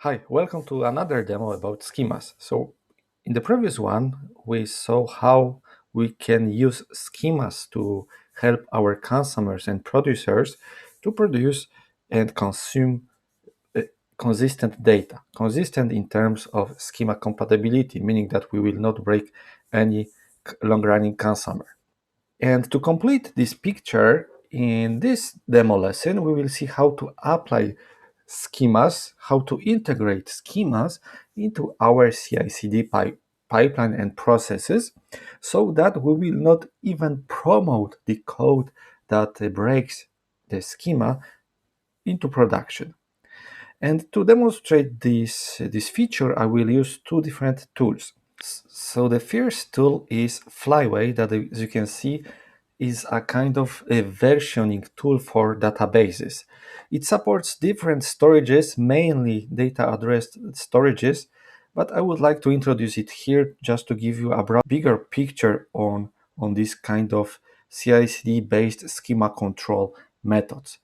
Hi, welcome to another demo about schemas. So in the previous one, we saw how we can use schemas to help our consumers and producers to produce and consume uh, consistent data. Consistent in terms of schema compatibility, meaning that we will not break any long-running consumer. And to complete this picture, in this demo lesson, we will see how to apply schemas, how to integrate schemas into our CI/CD pipeline and processes so that we will not even promote the code that breaks the schema into production. And to demonstrate this feature, I will use two different tools. So the first tool is Flyway, that as you can see is a kind of a versioning tool for databases. It supports different storages, mainly data addressed storages, but I would like to introduce it here just to give you a bigger picture on this kind of CI/CD based schema control methods.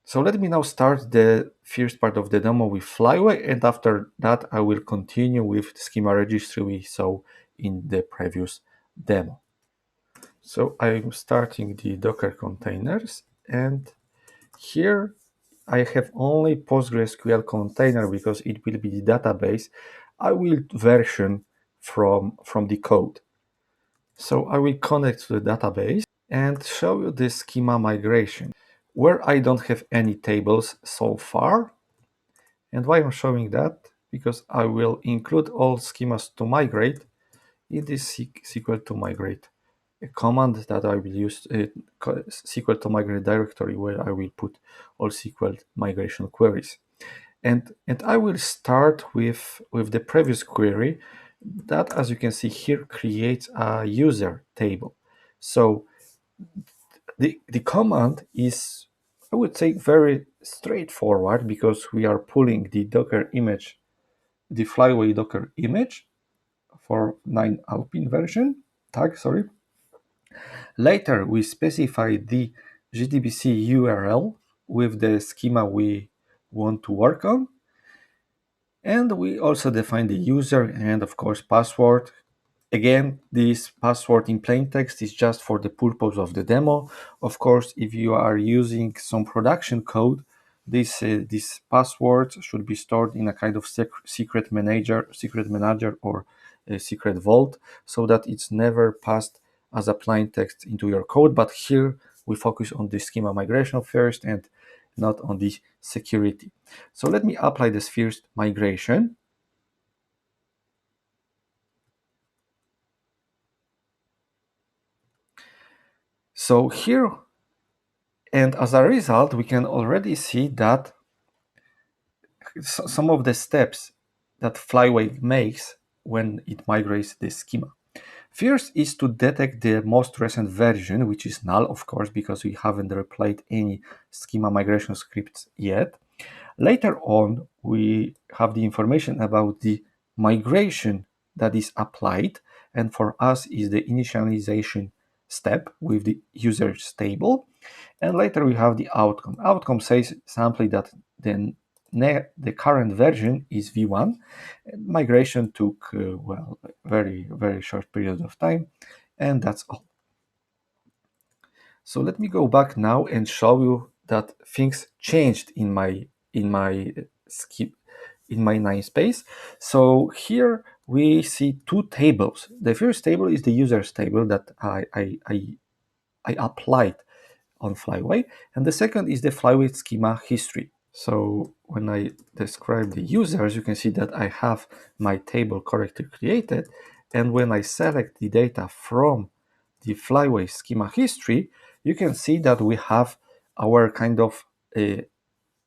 So let me now start the first part of the demo with Flyway, and after that I will continue with the schema registry we saw in the previous demo. So I'm starting the Docker containers, and here I have only PostgreSQL container because it will be the database I will version from the code. So I will connect to the database and show you the schema migration, where I don't have any tables so far. And why I'm showing that? Because I will include all schemas to migrate in this SQL to migrate a command that I will use, SQL to migrate directory, where I will put all SQL migration queries. And I will start with the previous query that, as you can see here, creates a user table. So the command is, I would say, very straightforward because we are pulling the Docker image, the Flyway Docker image for 9 Alpine version tag, sorry. Later, we specify the JDBC URL with the schema we want to work on. And we also define the user and, of course, password. Again, this password in plain text is just for the purpose of the demo. Of course, if you are using some production code, this password should be stored in a kind of secret manager, or a secret vault, so that it's never passed as a plain text into your code. But here we focus on the schema migration first and not on the security. So let me apply this first migration. So here, and as a result, we can already see that some of the steps that Flyway makes when it migrates the schema. First is to detect the most recent version, which is null, of course, because we haven't replayed any schema migration scripts yet. Later on, we have the information about the migration that is applied, and for us is the initialization step with the users table. And later we have the outcome. Outcome says simply that the current version is V1. Migration took, well, very short period of time, and that's all. So let me go back now and show you that things changed in my skip in my namespace. So here we see two tables. The first table is the users table that I applied on Flyway, and the second is the Flyway schema history. So when I describe the users, you can see that I have my table correctly created, and when I select the data from the Flyway schema history, you can see that we have our kind of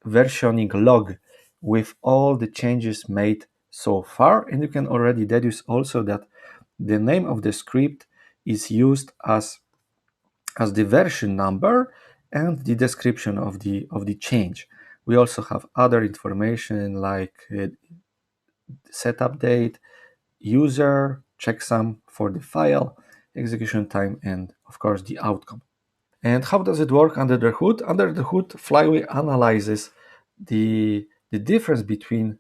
versioning log with all the changes made so far, and you can already deduce also that the name of the script is used as the version number and the description of the change. We also have other information like setup date, user, checksum for the file, execution time, and of course the outcome. And how does it work under the hood? Under the hood, Flyway analyzes the difference between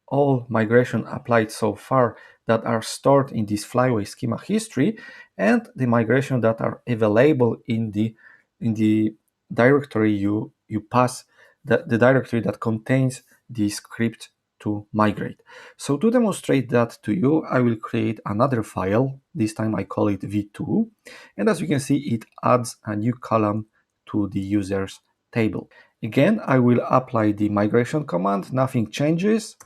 all migration applied so far that are stored in this flyway schema history and the migration that are available in the directory you pass, the directory that contains the script to migrate. So to demonstrate that to you, I will create another file. This time I call it v2, and as you can see, it adds a new column to the users table. Again, I will apply the migration command, nothing changes.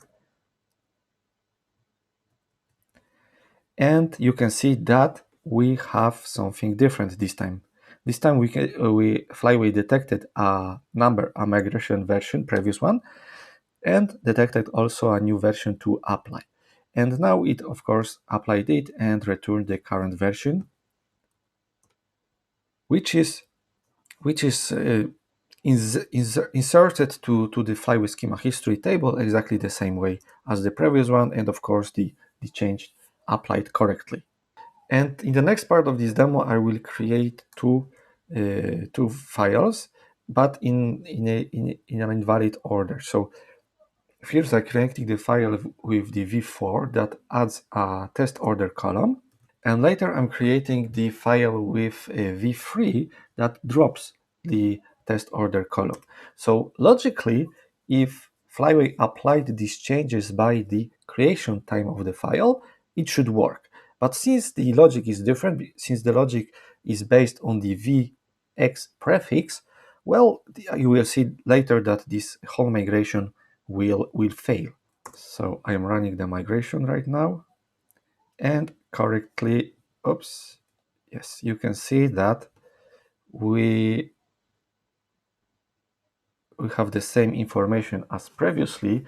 And you can see that we have something different this time. This time we Flyway detected a number, a migration version, previous one, and detected also a new version to apply. And now it, of course, applied it and returned the current version, which is inserted to the Flyway schema history table exactly the same way as the previous one, and of course the change applied correctly. And in the next part of this demo, I will create two files, but in an invalid order. So first I created the file with the v4 that adds a test order column. And later I'm creating the file with a v3 that drops the test order column. So logically, if Flyway applied these changes by the creation time of the file, it should work. But since the logic is different, since the logic is based on the vx prefix, well, you will see later that this whole migration will fail. So I'm running the migration right now, and correctly, oops, yes, you can see that we have the same information as previously.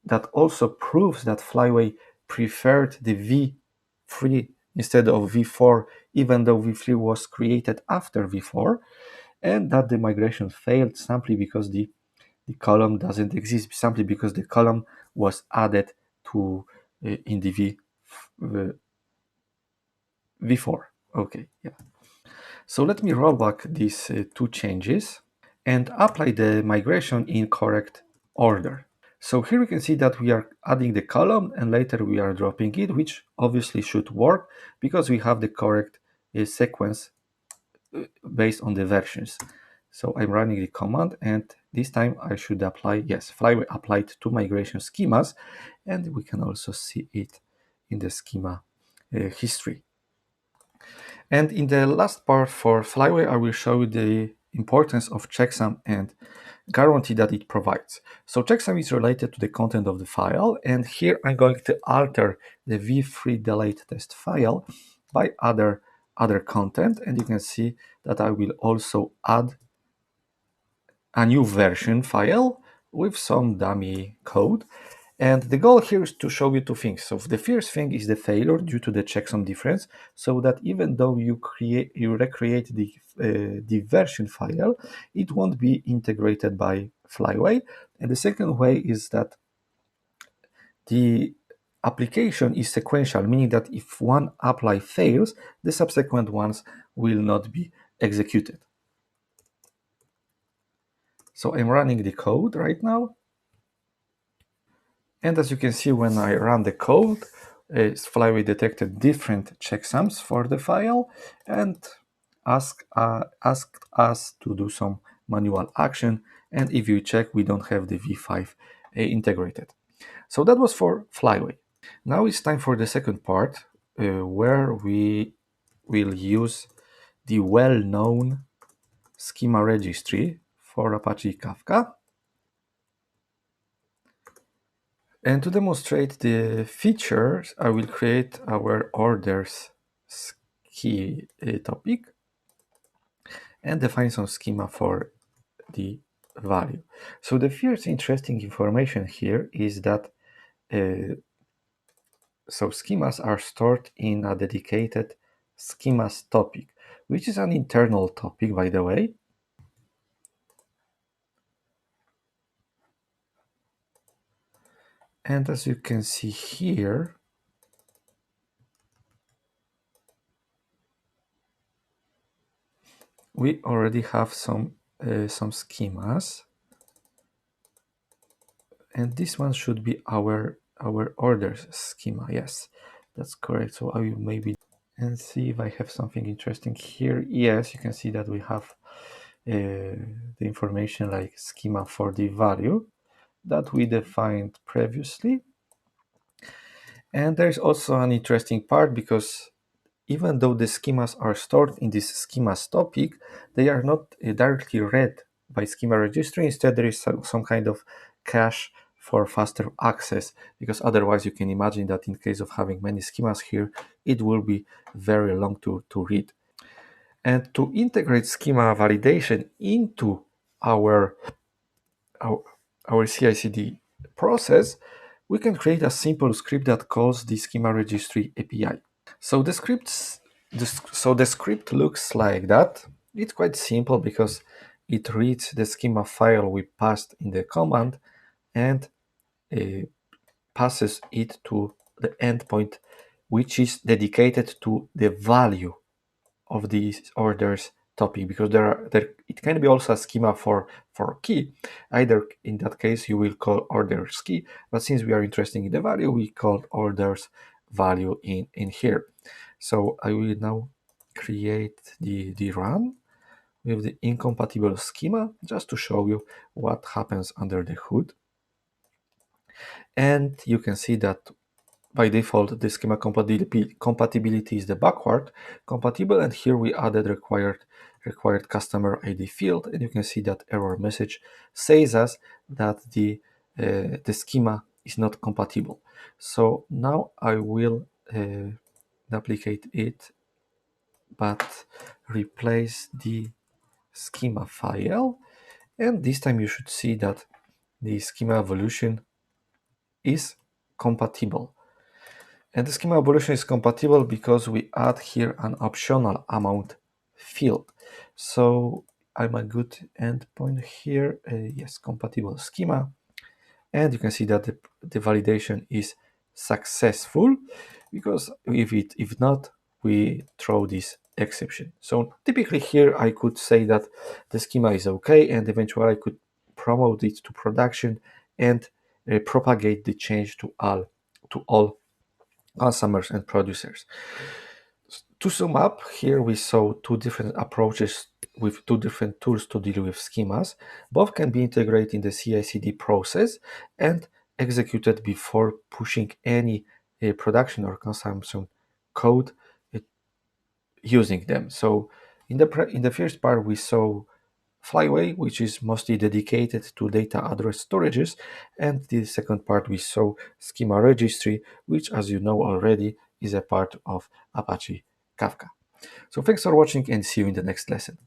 That also proves that Flyway preferred the v3 instead of v4, even though v3 was created after v4, and that the migration failed simply because the column doesn't exist, simply because the column was added to in the v4. Okay, yeah. So let me roll back these two changes and apply the migration in correct order. So here we can see that we are adding the column and later we are dropping it, which obviously should work because we have the correct sequence based on the versions. So I'm running the command, and this time I should apply, yes, Flyway applied two migration schemas, and we can also see it in the schema history. And in the last part for Flyway, I will show you the importance of checksum and guarantee that it provides. So checksum is related to the content of the file, and here I'm going to alter the v3 delayed test file by other content, and you can see that I will also add a new version file with some dummy code. And the goal here is to show you two things. So the first thing is the failure due to the checksum difference, so that even though you recreate the version file, it won't be integrated by Flyway. And the second way is that the application is sequential, meaning that if one apply fails, the subsequent ones will not be executed. So I'm running the code right now. And as you can see, when I run the code, Flyway detected different checksums for the file and asked us to do some manual action. And if you check, we don't have the v5 integrated. So that was for Flyway. Now it's time for the second part, where we will use the well-known schema registry for Apache Kafka. And to demonstrate the features, I will create our orders topic and define some schema for the value. So the first interesting information here is that so schemas are stored in a dedicated schemas topic, which is an internal topic, by the way. And as you can see here, we already have some schemas. And this one should be our orders schema. Yes, that's correct. So I will maybe and see if I have something interesting here. Yes, you can see that we have the information like schema for the value that we defined previously. And there's also an interesting part because even though the schemas are stored in this schemas topic, they are not directly read by schema registry. Instead, there is some kind of cache for faster access, because otherwise you can imagine that in case of having many schemas here, it will be very long to read. And to integrate schema validation into our, our, our CI/CD process, we can create a simple script that calls the schema registry API. So the script looks like that. It's quite simple because it reads the schema file we passed in the command and uh, passes it to the endpoint, which is dedicated to the value of these orders topic, because there it can be also a schema for key. Either in that case you will call orders key, but since we are interested in the value, we call orders value in here. So I will now create the run with the incompatible schema just to show you what happens under the hood. And you can see that by default, the schema compatibility is the backward compatible, and here we added required customer ID field, and you can see that error message says us that the schema is not compatible. So now I will duplicate it, but replace the schema file, and this time you should see that the schema evolution is compatible. And the schema evolution is compatible because we add here an optional amount field. So I'm a good endpoint here. Yes, compatible schema. And you can see that the validation is successful, because if not, we throw this exception. So typically here I could say that the schema is okay, and eventually I could promote it to production and propagate the change to all customers and producers. To sum up, here we saw two different approaches with two different tools to deal with schemas. Both can be integrated in the CI/CD process and executed before pushing any production or consumption code using them. So in the first part, we saw Flyway, which is mostly dedicated to data address storages, and the second part we saw Schema Registry, which, as you know already, is a part of Apache Kafka. So thanks for watching and see you in the next lesson.